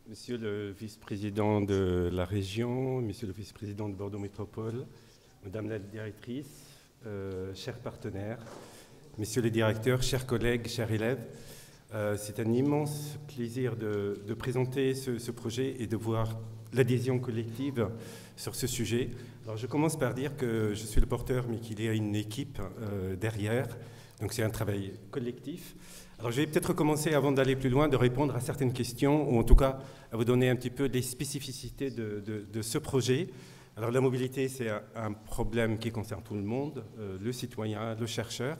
Monsieur le vice-président de la région, monsieur le vice-président de Bordeaux Métropole, madame la directrice, chers partenaires, messieurs les directeurs, chers collègues, chers élèves, c'est un immense plaisir de présenter ce projet et de voir l'adhésion collective sur ce sujet. Alors je commence par dire que je suis le porteur, mais qu'il y a une équipe derrière, donc c'est un travail collectif. Alors je vais peut-être commencer, avant d'aller plus loin, de répondre à certaines questions, ou en tout cas à vous donner un petit peu des spécificités de ce projet. Alors la mobilité, c'est un problème qui concerne tout le monde, le citoyen, le chercheur.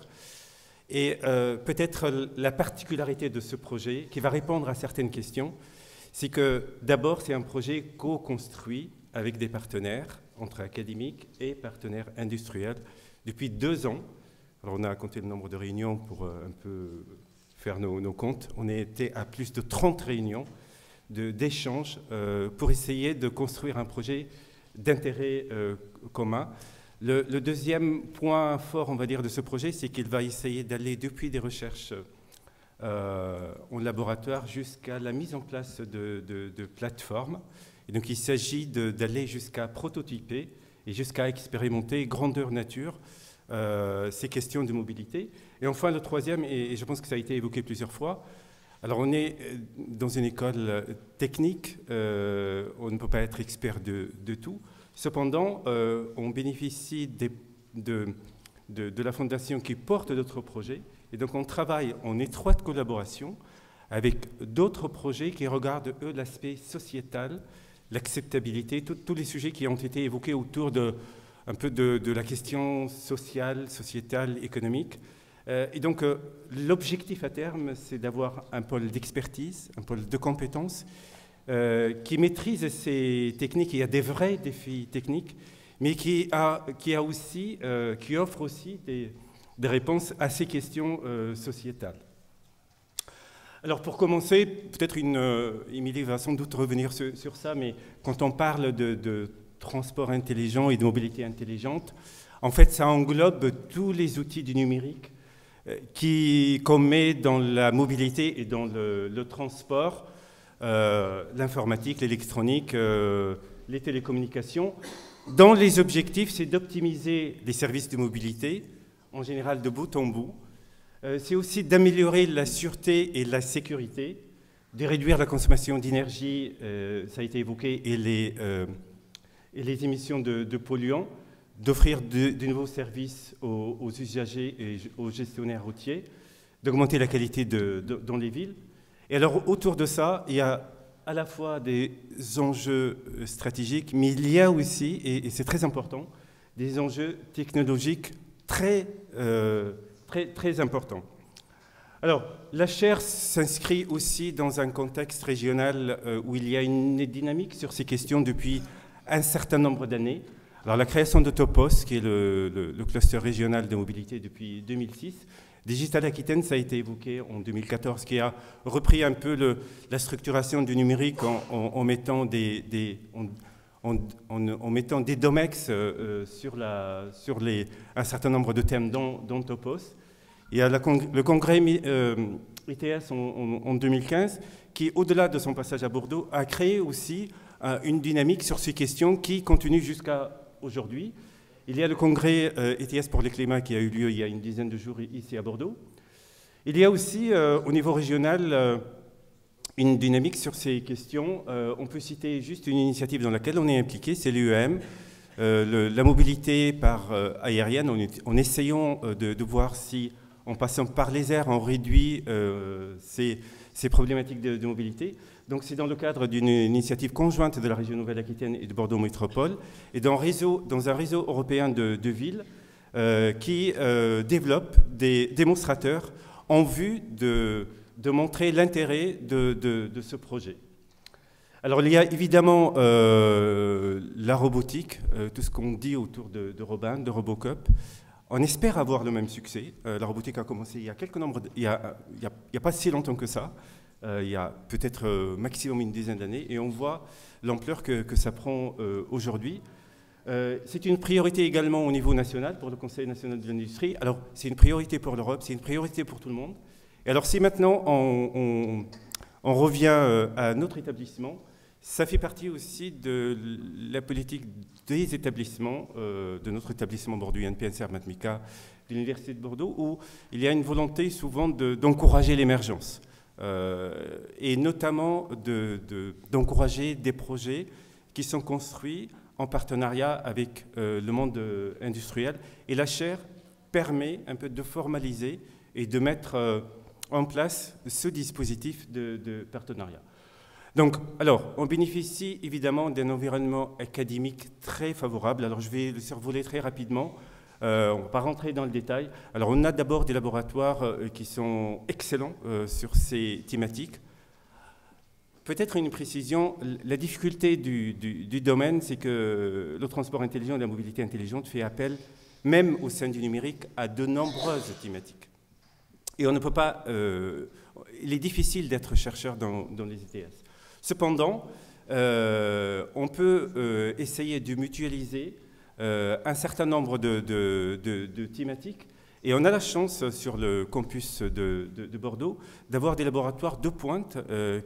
Et peut-être la particularité de ce projet, qui va répondre à certaines questions, c'est que d'abord, c'est un projet co-construit avec des partenaires, entre académiques et partenaires industriels, depuis 2 ans. Alors on a compté le nombre de réunions pour un peu faire nos comptes. On était à plus de 30 réunions d'échanges pour essayer de construire un projet d'intérêt commun. Le deuxième point fort, on va dire, de ce projet, c'est qu'il va essayer d'aller depuis des recherches en laboratoire jusqu'à la mise en place de plateformes. Et donc il s'agit d'aller jusqu'à prototyper et jusqu'à expérimenter grandeur nature ces questions de mobilité. Et enfin, le troisième, et je pense que ça a été évoqué plusieurs fois, alors on est dans une école technique, on ne peut pas être expert de tout. Cependant, on bénéficie de la fondation qui porte d'autres projets, et donc on travaille en étroite collaboration avec d'autres projets qui regardent, eux, l'aspect sociétal, l'acceptabilité, tous les sujets qui ont été évoqués autour un peu de la question sociale, sociétale, économique. Et donc, l'objectif à terme, c'est d'avoir un pôle d'expertise, un pôle de compétences qui maîtrise ces techniques. Il y a des vrais défis techniques, mais qui offre aussi des réponses à ces questions sociétales. Alors, pour commencer, peut-être Émilie va sans doute revenir sur ça, mais quand on parle de transport intelligent et de mobilité intelligente, en fait, ça englobe tous les outils du numérique qu'on met dans la mobilité et dans le transport, l'informatique, l'électronique, les télécommunications. Dans les objectifs, c'est d'optimiser les services de mobilité, en général de bout en bout. C'est aussi d'améliorer la sûreté et la sécurité, de réduire la consommation d'énergie, ça a été évoqué, et les émissions de polluants, d'offrir de nouveaux services aux usagers et aux gestionnaires routiers, d'augmenter la qualité dans les villes. Et alors, autour de ça, il y a à la fois des enjeux stratégiques, mais il y a aussi, et c'est très important, des enjeux technologiques très importants. Alors, la chaire s'inscrit aussi dans un contexte régional où il y a une dynamique sur ces questions depuis un certain nombre d'années. Alors, la création de Topos, qui est le cluster régional de mobilité depuis 2006, Digital Aquitaine, ça a été évoqué en 2014, qui a repris un peu la structuration du numérique en mettant des DOMEX sur un certain nombre de thèmes dans Topos. Il y a le congrès ETS en 2015, qui, au-delà de son passage à Bordeaux, a créé aussi une dynamique sur ces questions qui continue jusqu'à aujourd'hui. Il y a le congrès ETS pour le climat qui a eu lieu il y a une dizaine de jours ici à Bordeaux. Il y a aussi, au niveau régional, une dynamique sur ces questions. On peut citer juste une initiative dans laquelle on est impliqué, c'est l'UEM, la mobilité par aérienne, en essayant de voir si, en passant par les airs, on réduit ces problématiques de mobilité. Donc c'est dans le cadre d'une initiative conjointe de la région Nouvelle-Aquitaine et de Bordeaux Métropole, et dans un réseau européen de villes qui développe des démonstrateurs en vue de montrer l'intérêt de ce projet. Alors il y a évidemment la robotique, tout ce qu'on dit autour de Robin, de Robocop. On espère avoir le même succès. La robotique a commencé il y a pas si longtemps que ça. Il y a peut-être maximum une dizaine d'années, et on voit l'ampleur que ça prend aujourd'hui. C'est une priorité également au niveau national pour le Conseil national de l'industrie. Alors, c'est une priorité pour l'Europe, c'est une priorité pour tout le monde. Et alors, si maintenant on on revient à notre établissement. Ça fait partie aussi de la politique des établissements, de notre établissement Bordeaux INP NCR Matmica, de l'Université de Bordeaux, où il y a une volonté souvent d'encourager l'émergence, et notamment d'encourager des projets qui sont construits en partenariat avec le monde industriel. Et la chaire permet un peu de formaliser et de mettre en place ce dispositif de partenariat. Donc, alors, on bénéficie évidemment d'un environnement académique très favorable. Alors, je vais le survoler très rapidement. On ne va pas rentrer dans le détail. Alors, on a d'abord des laboratoires qui sont excellents sur ces thématiques. Peut-être une précision, la difficulté du domaine, c'est que le transport intelligent et la mobilité intelligente fait appel, même au sein du numérique, à de nombreuses thématiques. Et on ne peut pas... il est difficile d'être chercheur dans les ETS. Cependant, on peut essayer de mutualiser un certain nombre de thématiques. Et on a la chance, sur le campus de Bordeaux, d'avoir des laboratoires de pointe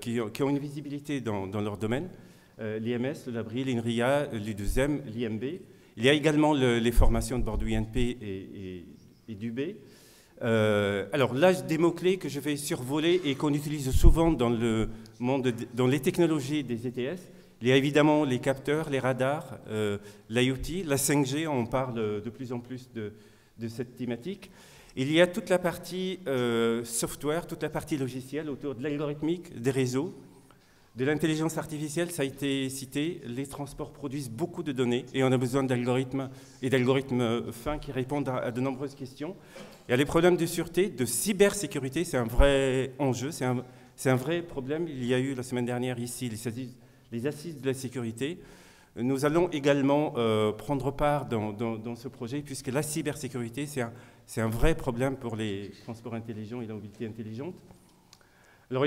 qui ont une visibilité dans leur domaine. L'IMS, le Labri, l'INRIA, l'U2M, l'IMB. Il y a également les formations de Bordeaux INP et d'UB. Alors là, des mots-clés que je vais survoler et qu'on utilise souvent dans le monde, dans les technologies des ETS. Il y a évidemment les capteurs, les radars, l'IoT, la 5G, on parle de plus en plus de cette thématique. Il y a toute la partie software, toute la partie logicielle autour de l'algorithmique, des réseaux, de l'intelligence artificielle, ça a été cité. Les transports produisent beaucoup de données et on a besoin d'algorithmes et d'algorithmes fins qui répondent à de nombreuses questions. Il y a les problèmes de sûreté, de cybersécurité, c'est un vrai enjeu, c'est un vrai problème. Il y a eu la semaine dernière ici les assises de la sécurité. Nous allons également prendre part dans ce projet puisque la cybersécurité, c'est un vrai problème pour les transports intelligents et la mobilité intelligente. Alors,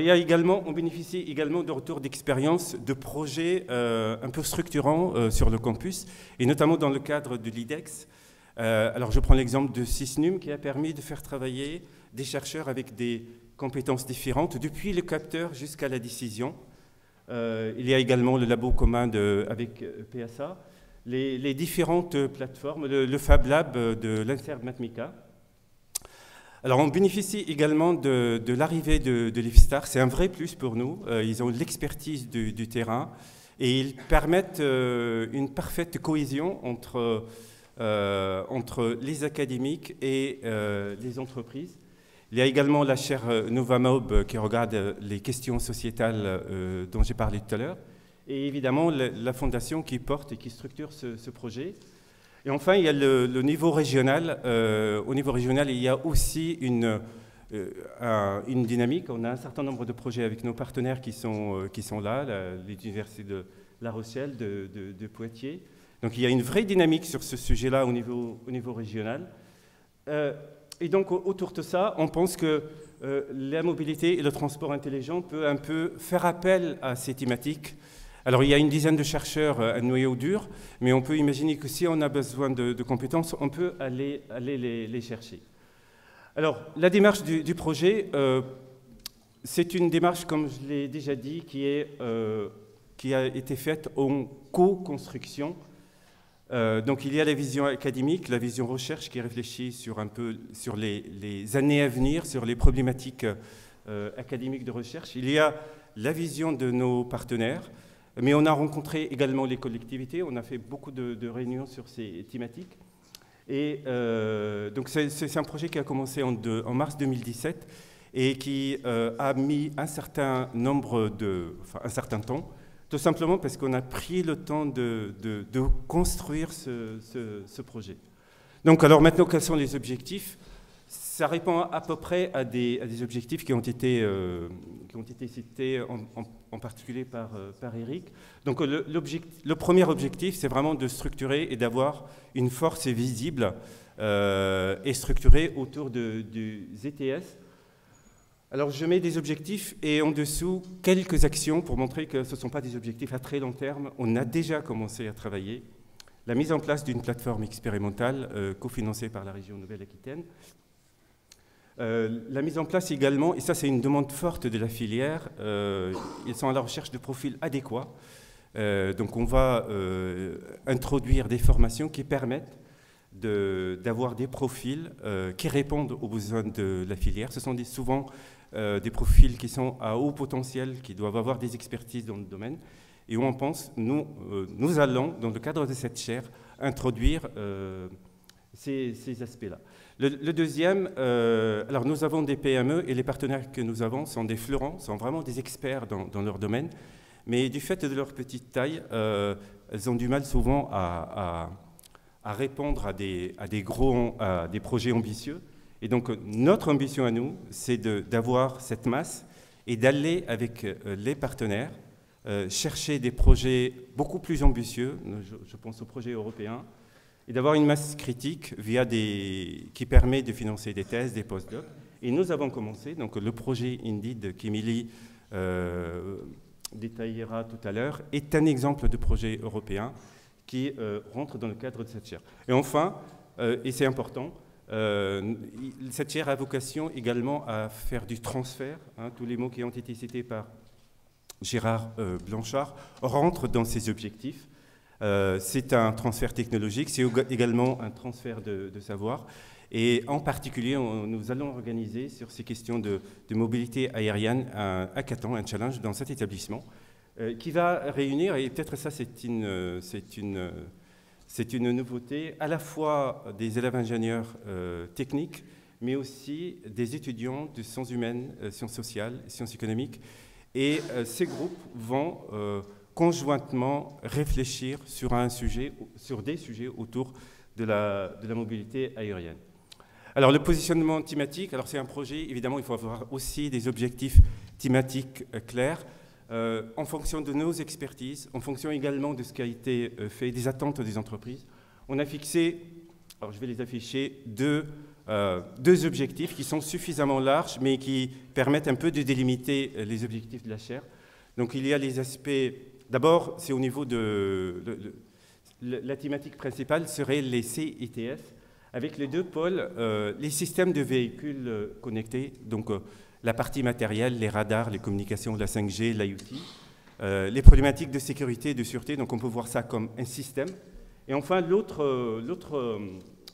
on bénéficie également de retours d'expérience de projets un peu structurants sur le campus, et notamment dans le cadre de l'IDEX. Alors, je prends l'exemple de Sysnum qui a permis de faire travailler des chercheurs avec des compétences différentes, depuis le capteur jusqu'à la décision. Il y a également le labo commun avec PSA, les différentes plateformes, le Fab Lab de l'INSERM Matmica. Alors, on bénéficie également de l'arrivée de l'IFSTAR. C'est un vrai plus pour nous. Ils ont l'expertise du terrain et ils permettent une parfaite cohésion entre les académiques et les entreprises. Il y a également la chaire Novamob qui regarde les questions sociétales dont j'ai parlé tout à l'heure. Et évidemment, la fondation qui porte et qui structure ce projet. Et enfin, il y a le niveau régional. Au niveau régional, il y a aussi une dynamique. On a un certain nombre de projets avec nos partenaires qui sont là, l'Université de La Rochelle, de Poitiers. Donc il y a une vraie dynamique sur ce sujet-là au niveau régional. Et donc autour de ça, on pense que la mobilité et le transport intelligent peut un peu faire appel à ces thématiques. Alors, il y a une dizaine de chercheurs à noyau dur, mais on peut imaginer que si on a besoin de compétences, on peut aller les chercher. Alors, la démarche du projet, c'est une démarche, comme je l'ai déjà dit, qui a été faite en co-construction. Donc, il y a la vision académique, la vision recherche qui réfléchit sur les années à venir, sur les problématiques académiques de recherche. Il y a la vision de nos partenaires. Mais on a rencontré également les collectivités, on a fait beaucoup de réunions sur ces thématiques. Et donc c'est un projet qui a commencé en mars 2017 et qui a mis un certain temps, tout simplement parce qu'on a pris le temps de construire ce projet. Donc alors maintenant, quels sont les objectifs ? Ça répond à peu près à des objectifs qui ont été cités en particulier par Eric. Donc le premier objectif, c'est vraiment de structurer et d'avoir une force visible et structurée autour du ETS. Alors je mets des objectifs et en dessous quelques actions pour montrer que ce ne sont pas des objectifs à très long terme. On a déjà commencé à travailler. La mise en place d'une plateforme expérimentale cofinancée par la région Nouvelle-Aquitaine. La mise en place également, et ça c'est une demande forte de la filière, ils sont à la recherche de profils adéquats. Donc on va introduire des formations qui permettent d'avoir des profils qui répondent aux besoins de la filière. Ce sont souvent des profils qui sont à haut potentiel, qui doivent avoir des expertises dans le domaine, et où on pense, nous allons, dans le cadre de cette chaire, introduire ces aspects-là. Le deuxième, alors nous avons des PME, et les partenaires que nous avons sont des fleurons, sont vraiment des experts dans leur domaine, mais du fait de leur petite taille, elles ont du mal souvent à répondre à des projets ambitieux. Et donc notre ambition à nous, c'est d'avoir cette masse et d'aller avec les partenaires chercher des projets beaucoup plus ambitieux, je pense aux projets européens, et d'avoir une masse critique qui permet de financer des thèses, des postdocs. Et nous avons commencé, donc le projet Indeed qu'Émilie détaillera tout à l'heure, est un exemple de projet européen qui rentre dans le cadre de cette chaire. Et enfin, et c'est important, cette chaire a vocation également à faire du transfert. Tous les mots qui ont été cités par Gérard Blanchard rentrent dans ces objectifs. C'est un transfert technologique, c'est également un transfert de savoir. Et en particulier, nous allons organiser sur ces questions de mobilité aérienne un hackathon, un challenge dans cet établissement qui va réunir, et peut-être ça c'est une nouveauté, à la fois des élèves ingénieurs techniques, mais aussi des étudiants de sciences humaines, sciences sociales, sciences économiques. Et ces groupes vont conjointement réfléchir sur des sujets autour de la mobilité aérienne. Alors le positionnement thématique, alors c'est un projet, évidemment il faut avoir aussi des objectifs thématiques clairs en fonction de nos expertises, en fonction également de ce qui a été fait, des attentes des entreprises. On a fixé, alors je vais les afficher, deux objectifs qui sont suffisamment larges mais qui permettent un peu de délimiter les objectifs de la chaire. Donc il y a les aspects, d'abord c'est au niveau la thématique principale serait les CITS, avec les deux pôles, les systèmes de véhicules connectés, donc la partie matérielle, les radars, les communications, la 5G, l'IoT, les problématiques de sécurité et de sûreté, donc on peut voir ça comme un système. Et enfin, l'autre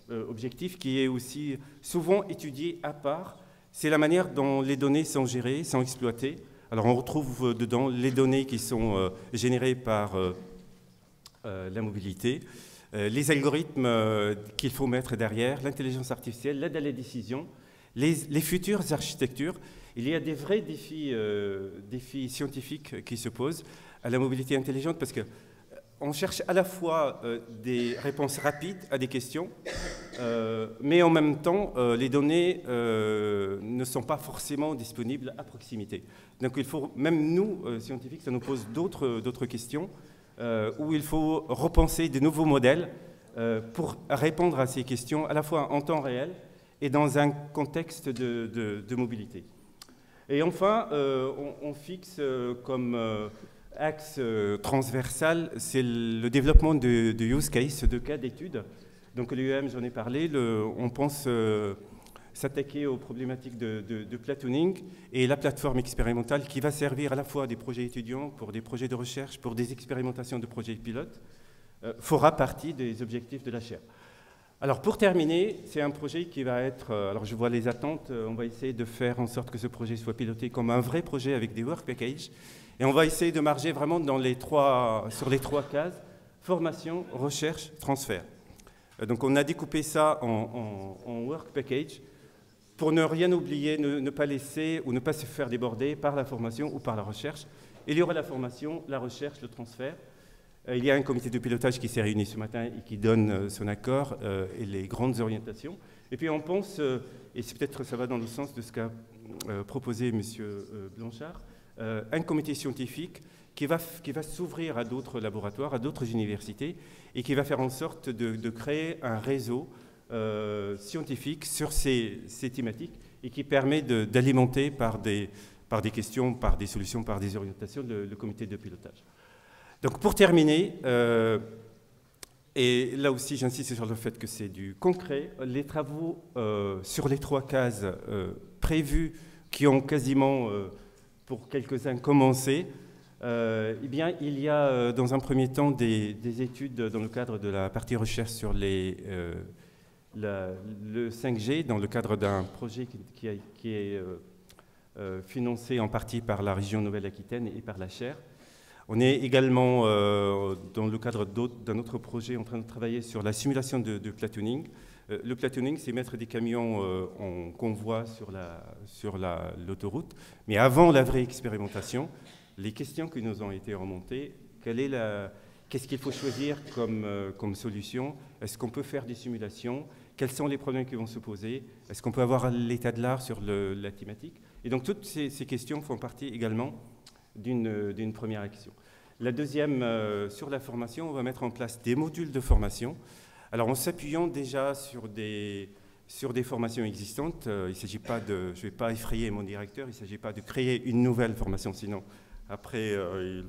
objectif qui est aussi souvent étudié à part, c'est la manière dont les données sont gérées, sont exploitées. Alors on retrouve dedans les données qui sont générées par la mobilité, les algorithmes qu'il faut mettre derrière, l'intelligence artificielle, l'aide à la décision, les futures architectures. Il y a des vrais défis scientifiques qui se posent à la mobilité intelligente parce qu'on cherche à la fois des réponses rapides à des questions, mais en même temps, les données ne sont pas forcément disponibles à proximité. Donc il faut, même nous, scientifiques, ça nous pose d'autres questions, où il faut repenser de nouveaux modèles pour répondre à ces questions à la fois en temps réel et dans un contexte de mobilité. Et enfin, on fixe comme axe transversal, c'est le développement de use case, de cas d'études. Donc l'UEM, j'en ai parlé, on pense s'attaquer aux problématiques de platooning et la plateforme expérimentale qui va servir à la fois à des projets étudiants, pour des projets de recherche, pour des expérimentations de projets pilotes, fera partie des objectifs de la chaire. Alors pour terminer, c'est un projet qui va être, alors je vois les attentes, on va essayer de faire en sorte que ce projet soit piloté comme un vrai projet avec des work packages, et on va essayer de marger vraiment sur les trois cases, formation, recherche, transfert. Donc on a découpé ça en work package, pour ne rien oublier, ne pas laisser ou ne pas se faire déborder par la formation ou par la recherche. Il y aura la formation, la recherche, le transfert. Il y a un comité de pilotage qui s'est réuni ce matin et qui donne son accord et les grandes orientations. Et puis on pense, et c'est peut-être ça va dans le sens de ce qu'a proposé M. Blanchard, un comité scientifique qui va s'ouvrir à d'autres laboratoires, à d'autres universités, et qui va faire en sorte de créer un réseau scientifique sur ces thématiques et qui permet d'alimenter par des questions, par des solutions, par des orientations le comité de pilotage. Donc pour terminer, Et là aussi, j'insiste sur le fait que c'est du concret. Les travaux sur les 3 cases prévues, qui ont quasiment, pour quelques-uns, commencé, eh bien, il y a dans un premier temps des études dans le cadre de la partie recherche sur le 5G, dans le cadre d'un projet qui est financé en partie par la région Nouvelle-Aquitaine et par la Chaire. On est également, dans le cadre d'un autre projet, en train de travailler sur la simulation de platooning. Le platooning, c'est mettre des camions en convoi sur l'autoroute. Mais avant la vraie expérimentation, les questions qui nous ont été remontées, qu'est-ce qu'il faut choisir comme solution? Est-ce qu'on peut faire des simulations? Quels sont les problèmes qui vont se poser? Est-ce qu'on peut avoir l'état de l'art sur la thématique? Et donc toutes ces questions font partie également d'une première action. La deuxième, sur la formation, on va mettre en place des modules de formation. Alors en s'appuyant déjà sur des formations existantes, il s'agit pas je ne vais pas effrayer mon directeur, il ne s'agit pas de créer une nouvelle formation, sinon après il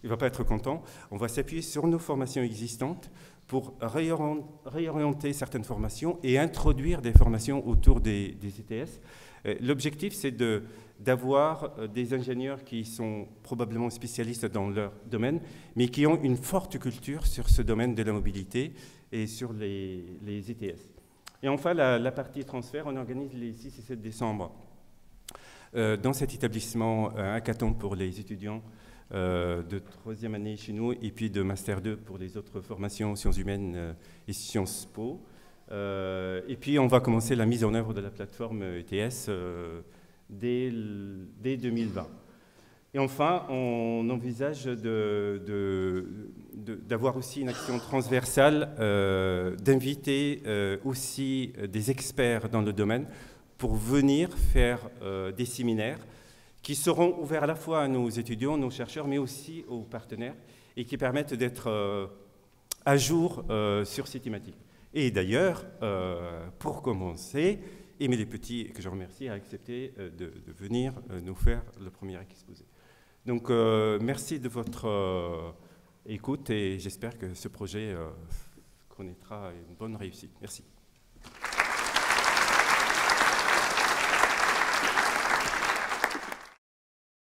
va pas être content. On va s'appuyer sur nos formations existantes pour réorienter certaines formations et introduire des formations autour des ETS. L'objectif, c'est d'avoir des ingénieurs qui sont probablement spécialistes dans leur domaine, mais qui ont une forte culture sur ce domaine de la mobilité et sur les ETS. Et enfin, la partie transfert, on organise les 6 et 7 décembre dans cet établissement un hackathon pour les étudiants de 3e année chez nous et puis de Master 2 pour les autres formations sciences humaines et Sciences Po. Et puis on va commencer la mise en œuvre de la plateforme ETS dès 2020. Et enfin, on envisage d'avoir aussi une action transversale, d'inviter aussi des experts dans le domaine pour venir faire des séminaires qui seront ouverts à la fois à nos étudiants, nos chercheurs, mais aussi aux partenaires, et qui permettent d'être à jour sur ces thématiques. Et d'ailleurs, pour commencer, Émilie Petit, que je remercie, a accepté de venir nous faire le premier exposé. Donc, merci de votre écoute et j'espère que ce projet connaîtra une bonne réussite. Merci.